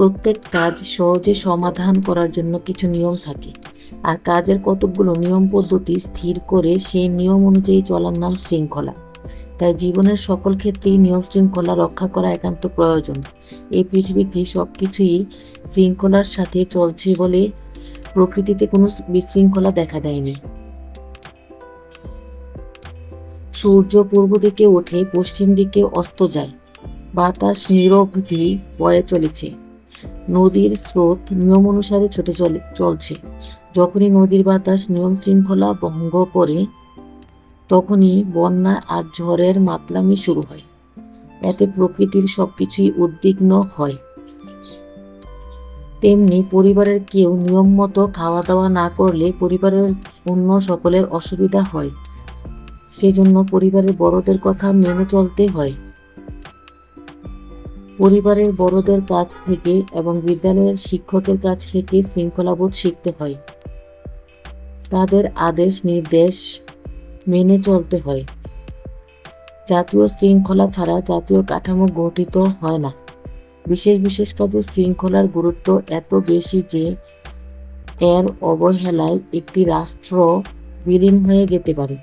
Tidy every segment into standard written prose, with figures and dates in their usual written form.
প্রত্যেক কাজ সহজে সমাধান করার জন্য কিছু নিয়ম থাকে, আর কাজের কতকগুলো নিয়ম পদ্ধতি স্থির করে সেই নিয়ম অনুযায়ী চলার নাম শৃঙ্খলা। তাই জীবনের সকল ক্ষেত্রেই নিয়ম শৃঙ্খলা রক্ষা করা একান্ত প্রয়োজন। এই পৃথিবীতে সবকিছুই শৃঙ্খলার সাথে চলছে বলে প্রকৃতিতে কোনো বিশৃঙ্খলা দেখা দেয়নি। সূর্য পূর্ব দিকে ওঠে, পশ্চিম দিকে অস্ত যায়। বাতাস নিরবধি বয়ে চলেছে। নদীর স্রোত নিয়ম অনুসারে ছুটে চলছে। যখনই নদীর বাতাস নিয়ম শৃঙ্খলা ভঙ্গ করে, তখনই বন্যা আর ঝড়ের মাতলামি শুরু হয়। এতে প্রকৃতির সবকিছুই উদ্বিগ্ন হয়। তেমনি পরিবারের কেউ নিয়ম মতো খাওয়া দাওয়া না করলে পরিবারের অন্য সকলের অসুবিধা হয়। সেজন্য পরিবারের বড়দের কথা মেনে চলতে হয়। পরিবারের বড়দের কাছ থেকে এবং বিদ্যালয়ের শিক্ষকের কাছ থেকে শৃঙ্খলাবোধ শিখতে হয়। তাদের আদেশ নির্দেশ মেনে চলতে হয়। জাতীয় শৃঙ্খলা ছাড়া জাতীয় কাঠামো গঠিত হয় না। বিশেষ বিশেষ কাজে শৃঙ্খলার গুরুত্ব এত বেশি যে এর অবহেলায় একটি রাষ্ট্র বিলীন হয়ে যেতে পারে।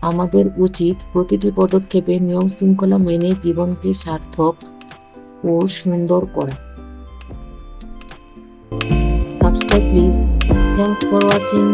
আমাদের উচিত প্রতিটি পদক্ষেপে নিয়ম শৃঙ্খলা মেনে জীবনকে সার্থক ও সুন্দর করা। Subscribe please. Thanks for watching.